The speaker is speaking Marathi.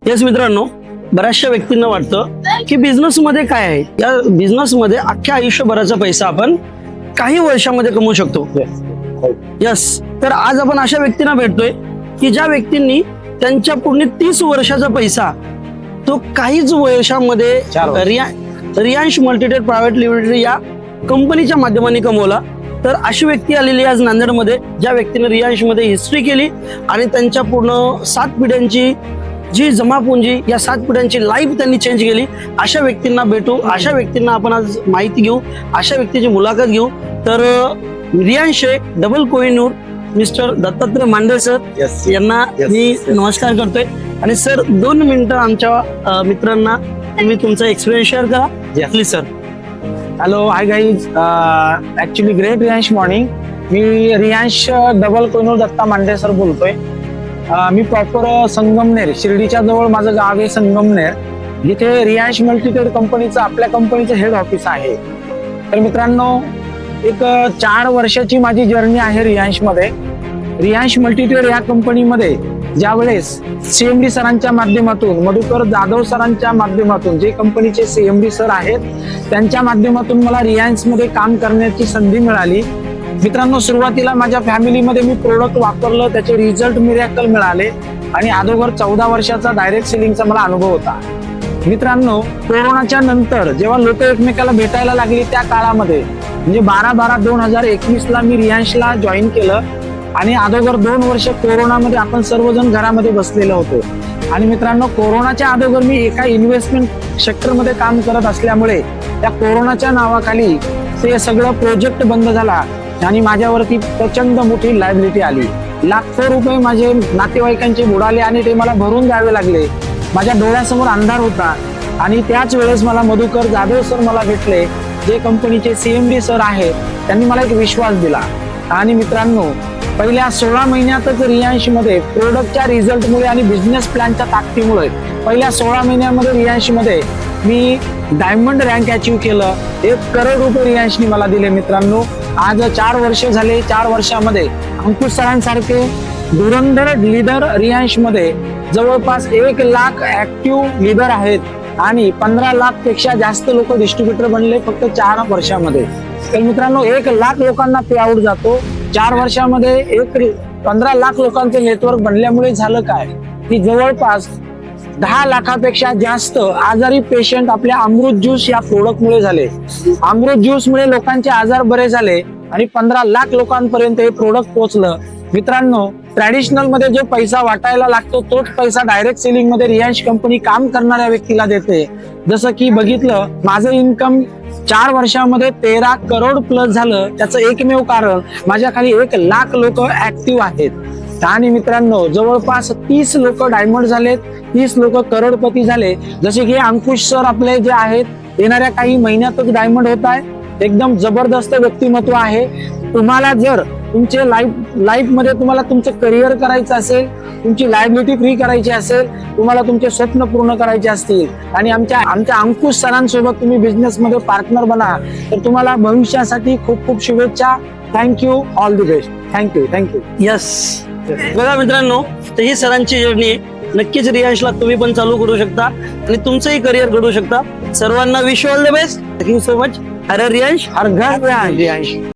येस मित्रांनो, बऱ्याचशा व्यक्तींना वाटतं की बिझनेस मध्ये काय आहे, या बिझनेस मध्ये अख्ख्या आयुष्यभराचा पैसा आपण काही वर्षामध्ये कमवू शकतो. यस, तर आज आपण अशा व्यक्तींना भेटतोय की ज्या व्यक्तींनी त्यांच्या पूर्ण 30 वर्षाचा पैसा तो काहीच वर्षामध्ये रियांश मल्टीटेड प्रायव्हेट लिमिटेड या कंपनीच्या माध्यमाने कमवला. तर अशी व्यक्ती आलेली आज नांदेडमध्ये, ज्या व्यक्तीने रियांश मध्ये हिस्ट्री केली आणि त्यांच्या पूर्ण 7 पिढ्यांची जी जमापुंजी, या 7 पिढ्यांची लाईफ त्यांनी चेंज केली. अशा व्यक्तींना भेटू, अशा व्यक्तींना आपण आज माहिती घेऊ, अशा व्यक्तीची मुलाखत घेऊ. तर रियांश शेख, डबल कोहिनूर, मिस्टर दत्तात्रय मांडे सर यांना मी नमस्कार करतोय. आणि सर 2 मिनिटं आमच्या मित्रांना तुम्ही तुमचा एक्सपिरियन्स शेअर करा please sir. Hello, hi guys. Actually great Riyansh morning. मी रियांश डबल कोहिनूर दत्ता मांडे सर बोलतोय. मी प्रॉपर संगमनेर, शिर्डीच्या जवळ माझं गाव आहे संगमनेर, जिथे रियांश मल्टीटेड कंपनीचं, आपल्या कंपनीचं हेड ऑफिस आहे. तर मित्रांनो, एक 4 वर्षाची माझी जर्नी आहे रियांश मध्ये. रियांश मल्टीटेड या कंपनीमध्ये ज्यावेळेस सीएमडी सरांच्या माध्यमातून, मधुकर जाधव सरांच्या माध्यमातून, जे कंपनीचे सीएमडी सर आहेत, त्यांच्या माध्यमातून मला रियांश मध्ये काम करण्याची संधी मिळाली. मित्रांनो, सुरुवातीला माझ्या फॅमिलीमध्ये मी प्रोडक्ट वापरलं, त्याचे रिझल्ट मिरॅकल मिळाले आणि अगोदर 14 वर्षाचा डायरेक्ट सेलिंगचा मला अनुभव होता. मित्रांनो, कोरोनाच्या नंतर जेव्हा लोक एकमेकाला भेटायला लागली, त्या काळामध्ये म्हणजे 12/12/2021 मी रियांशला जॉईन केलं. आणि अगोदर 2 वर्ष कोरोनामध्ये आपण सर्वजण घरामध्ये बसलेलो होतो. आणि मित्रांनो, कोरोनाच्या अगोदर मी एका इन्व्हेस्टमेंट सेक्टरमध्ये काम करत असल्यामुळे त्या कोरोनाच्या नावाखाली ते सगळं प्रोजेक्ट बंद झाला आणि माझ्यावरती प्रचंड मोठी लायबिलिटी आली. लाखो रुपये माझे नातेवाईकांचे बुडाले आणि ते मला भरून द्यावे लागले. माझ्या डोळ्यासमोर अंधार होता. आणि त्याच वेळेस मला मधुकर जाधव सर मला भेटले, जे कंपनीचे सीएमडी सर आहेत. त्यांनी मला एक विश्वास दिला. आणि मित्रांनो, पहिल्या 16 महिन्यातच रियांश मध्ये प्रोडक्टच्या रिझल्टमुळे आणि बिझनेस प्लॅनच्या ताकदीमुळे पहिल्या 16 महिन्यामध्ये रियांश मध्ये मी डायमंड रँक अचीव केलं. 1 करोड रुपये रियांशनी मला दिले. मित्रांनो, आज 4 वर्ष झाले. 4 वर्षामध्ये अंकुश सरांसारखे धुरंधर लीडर रियांश मध्ये जवळपास 1 लाख ऍक्टिव्ह लीडर आहेत आणि 15 लाख पेक्षा जास्त लोक डिस्ट्रीब्युटर बनले फक्त 4 वर्षामध्ये. तर मित्रांनो, 1 लाख लोकांना पे आउट जातो. 4 वर्षामध्ये 15 लाख लोकांचे नेटवर्क बनल्यामुळे झालं काय की जवळपास 10 लाखापेक्षा जास्त आजारी पेशंट आपल्या अमृत ज्यूस या प्रोडक्टमुळे झाले. अमृत ज्यूस मुळे लोकांचे आजार बरे झाले आणि 15 लाख लोकांपर्यंत हे प्रोडक्ट पोहोचलं. मित्रांनो, ट्रॅडिशनल मध्ये जो पैसा वाटायला लागतो तोच पैसा डायरेक्ट सेलिंग मध्ये रियांश कंपनी काम करणाऱ्या व्यक्तीला देते. जसं की बघितलं, माझं इन्कम 4 वर्षामध्ये 13 करोड प्लस झालं. त्याचं एकमेव कारण माझ्या खाली 1 लाख लोक ऍक्टिव्ह आहेत. आणि मित्रांनो, जवळपास 30 लोक डायमंड झालेत, 30 लोक करोडपती झाले. जसे की अंकुश सर आपले जे आहेत, येणाऱ्या काही महिन्यातच डायमंड होत आहे. एकदम जबरदस्त व्यक्तिमत्व आहे. तुम्हाला जर तुमचे लाईफ मध्ये तुम्हाला तुमचं करिअर करायचं असेल, तुमची लायबिलिटी फ्री करायची असेल, तुम्हाला तुमचे स्वप्न पूर्ण करायचे असतील आणि आमच्या अंकुश सरांसोबत तुम्ही बिझनेस मध्ये पार्टनर बना, तर तुम्हाला भविष्यासाठी खूप खूप शुभेच्छा. Thank you, all the best. Thank you. Yes, बघा मित्रांनो, तर ही सरांची जर्नी आहे. नक्कीच रियांशला तुम्ही पण चालू करू शकता आणि तुमचंही करिअर घडवू शकता. सर्वांना wish all the best. Thank you so much. अरे रियांश, हर घर रियांश.